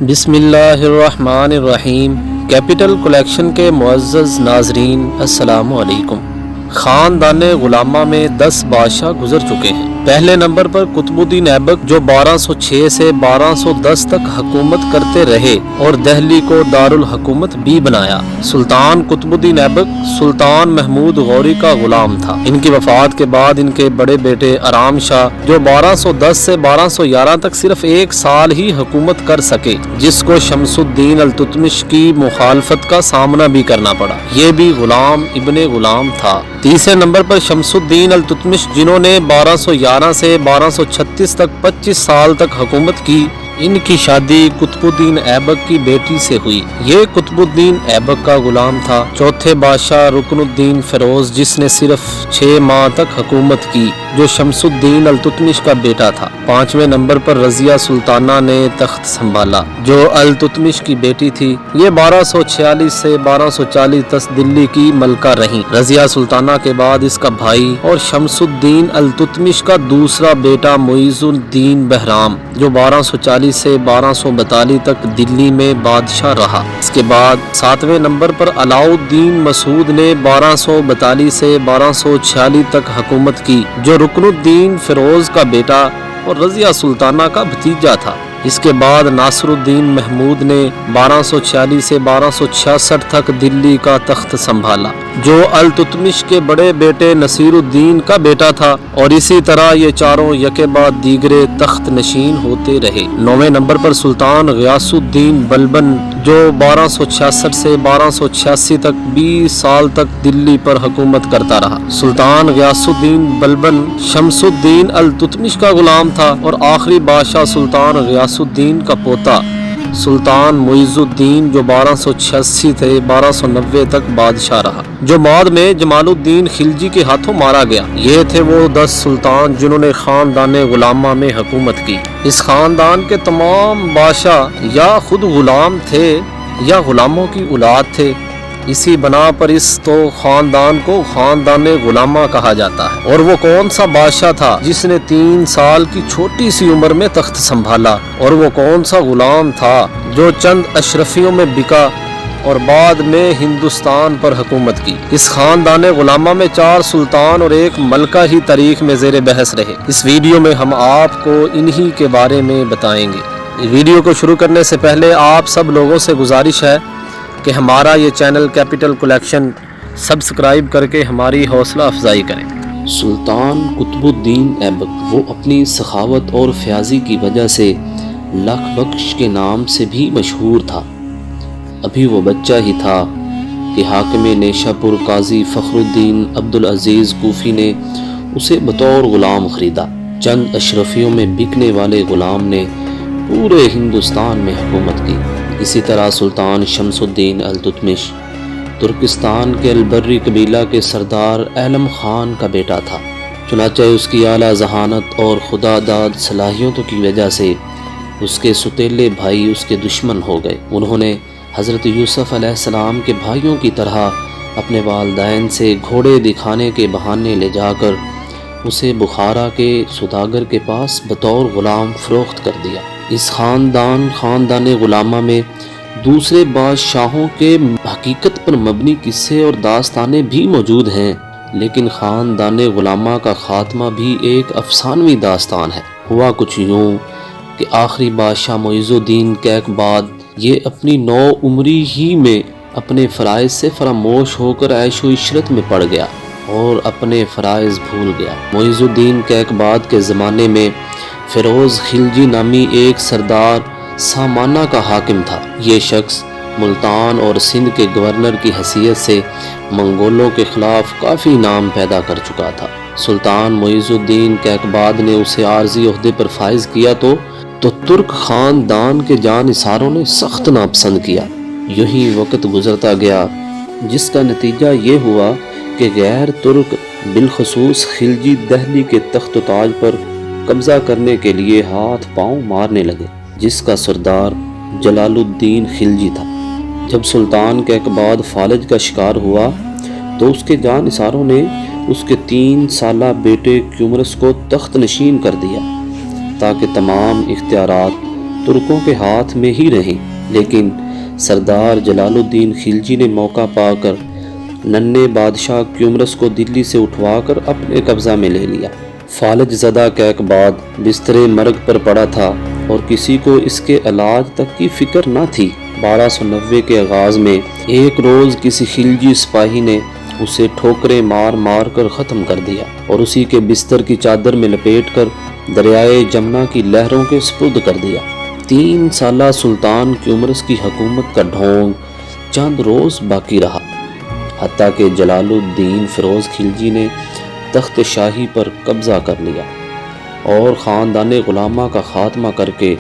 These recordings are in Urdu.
بسم اللہ الرحمن الرحیم۔ کیپٹل کلیکشن کے معزز ناظرین السلام علیکم۔ خاندان غلاماں میں 10 بادشاہ گزر چکے ہیں۔ پہلے نمبر پر قطب الدین ایبک جو 1206 سے 1210 تک حکومت کرتے رہے اور دہلی کو دارالحکومت بھی بنایا۔ سلطان قطب الدین ایبک سلطان محمود غوری کا غلام تھا۔ ان کی وفات کے بعد ان کے بڑے بیٹے آرام شاہ جو 1210 سے 1211 تک صرف 1 سال ہی حکومت کر سکے، جس کو شمس الدین التتمش کی مخالفت کا سامنا بھی کرنا پڑا، یہ بھی غلام ابن غلام تھا۔ تیسرے نمبر پر شمس الدین التتمش جنہوں نے 1211 سے 1236 تک 25 سال تک حکومت کی۔ ان کی شادی قطب الدین ایبک کی بیٹی سے ہوئی۔ یہ قطب الدین ایبک کا غلام تھا۔ چوتھے بادشاہ رکن الدین فیروز جس نے صرف 6 ماہ تک حکومت کی، جو شمس الدین التتمش کا بیٹا تھا۔ 5ویں نمبر پر رضیہ سلطانہ نے تخت سنبھالا، جو التتمش کی بیٹی تھی۔ یہ 1246 سے 1240 تک دلی کی ملکہ رہیں۔ رضیہ سلطانہ کے بعد اس کا بھائی اور شمس الدین التتمش کا دوسرا بیٹا معیز الدین بہرام، جو 1240 سے 1242 تک دلی میں بادشاہ رہا۔ اس کے بعد 7ویں نمبر پر علاء الدین مسعود نے 1242 سے 1246 تک حکومت کی، جو رکن الدین فیروز کا بیٹا اور رضیہ سلطانہ کا بھتیجا تھا۔ اس کے بعد ناصر الدین محمود نے 1246 سے 1266 تک دلی کا تخت سنبھالا، جو التتمش کے بڑے بیٹے نصیر الدین کا بیٹا تھا، اور اسی طرح یہ چاروں یکے بعد دیگرے تخت نشین ہوتے رہے۔ 9ویں نمبر پر سلطان غیاث الدین بلبن جو 1266 سے 1286 تک 20 سال تک دلی پر حکومت کرتا رہا۔ سلطان غیاث الدین بلبن شمس الدین التتمش کا غلام تھا، اور آخری بادشاہ سلطان غیاث الدین کا پوتا سلطان معیز الدین جو 1286 سے 1290 تک بادشاہ رہا، جو بعد میں جمال الدین خلجی کے ہاتھوں مارا گیا۔ یہ تھے وہ 10 سلطان جنہوں نے خاندان غلاماں میں حکومت کی۔ اس خاندان کے تمام بادشاہ یا خود غلام تھے یا غلاموں کی اولاد تھے۔ اسی بنا پر اس تو خاندان کو خاندان غلاماں کہا جاتا ہے۔ اور وہ کون سا بادشاہ تھا جس نے 3 سال کی چھوٹی سی عمر میں تخت سنبھالا، اور وہ کون سا غلام تھا جو چند اشرفیوں میں بکا اور بعد میں ہندوستان پر حکومت کی۔ اس خاندان غلاماں میں 4 سلطان اور 1 ملکہ ہی تاریخ میں زیر بحث رہے۔ اس ویڈیو میں ہم آپ کو انہی کے بارے میں بتائیں گے۔ ویڈیو کو شروع کرنے سے پہلے آپ سب لوگوں سے گزارش ہے کہ ہمارا یہ چینل کیپٹل کلیکشن سبسکرائب کر کے ہماری حوصلہ افزائی کریں۔ سلطان قطب الدین ایبک وہ اپنی سخاوت اور فیاضی کی وجہ سے لکھ بخش کے نام سے بھی مشہور تھا۔ ابھی وہ بچہ ہی تھا کہ حاکم نیشا پور قاضی فخر الدین عبدالعزیز کوفی نے اسے بطور غلام خریدا۔ چند اشرفیوں میں بکنے والے غلام نے پورے ہندوستان میں حکومت کی۔ اسی طرح سلطان شمس الدین التتمش ترکستان کے البری قبیلہ کے سردار عالم خان کا بیٹا تھا، چنانچہ اس کی اعلیٰ ذہانت اور خدا داد صلاحیتوں کی وجہ سے اس کے ستیلے بھائی اس کے دشمن ہو گئے۔ انہوں نے حضرت یوسف علیہ السلام کے بھائیوں کی طرح اپنے والدین سے گھوڑے دکھانے کے بہانے لے جا کر اسے بخارا کے سوداگر کے پاس بطور غلام فروخت کر دیا۔ اس خاندان غلاماں میں دوسرے بادشاہوں کے حقیقت پر مبنی قصے اور داستانیں بھی موجود ہیں، لیکن خاندان غلاماں کا خاتمہ بھی ایک افسانوی داستان ہے۔ ہوا کچھ یوں کہ آخری بادشاہ معیز الدین کیک بعد یہ اپنی 9 عمری ہی میں اپنے فرائض سے فراموش ہو کر عیش و عشرت میں پڑ گیا اور اپنے فرائض بھول گیا۔ معیز الدین کیک بعد کے زمانے میں فیروز خلجی نامی ایک سردار سامانہ کا حاکم تھا۔ یہ شخص ملتان اور سندھ کے گورنر کی حیثیت سے منگولوں کے خلاف کافی نام پیدا کر چکا تھا۔ سلطان معیز الدین کیقباد نے اسے عارضی عہدے پر فائز کیا تو ترک خاندان کے جانثاروں نے سخت ناپسند کیا۔ یوں ہی وقت گزرتا گیا، جس کا نتیجہ یہ ہوا کہ غیر ترک بالخصوص خلجی دہلی کے تخت و تاج پر قبضہ کرنے کے لیے ہاتھ پاؤں مارنے لگے، جس کا سردار جلال الدین خلجی تھا۔ جب سلطان کیقباد فالج کا شکار ہوا تو اس کے جانثاروں نے اس کے 3 سالہ بیٹے کیومرس کو تخت نشین کر دیا، تاکہ تمام اختیارات ترکوں کے ہاتھ میں ہی رہیں، لیکن سردار جلال الدین خلجی نے موقع پا کر ننھے بادشاہ کیومرث کو دلی سے اٹھوا کر اپنے قبضہ میں لے لیا۔ فالج زدہ کیقباد بستر مرگ پر پڑا تھا اور کسی کو اس کے علاج تک کی فکر نہ تھی۔ 1290 کے آغاز میں ایک روز کسی خلجی سپاہی نے اسے ٹھوکریں مار مار کر ختم کر دیا اور اسی کے بستر کی چادر میں لپیٹ کر دریائے جمنا کی لہروں کے سپرد کر دیا۔ 3 سالہ سلطان کیومرث کی حکومت کا ڈھونگ چند روز باقی رہا، حتیٰ کہ جلال الدین فیروز خلجی نے تخت شاہی پر قبضہ کر لیا اور خاندان غلاماں کا خاتمہ کر کے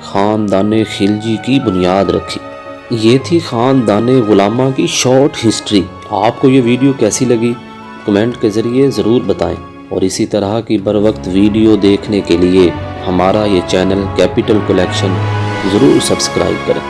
خاندان خلجی کی بنیاد رکھی۔ یہ تھی خاندان غلاماں کی شارٹ ہسٹری۔ آپ کو یہ ویڈیو کیسی لگی کمنٹ کے ذریعے ضرور بتائیں، اور اسی طرح کی بر وقت ویڈیو دیکھنے کے لیے ہمارا یہ چینل کیپٹل کلیکشن ضرور سبسکرائب کریں۔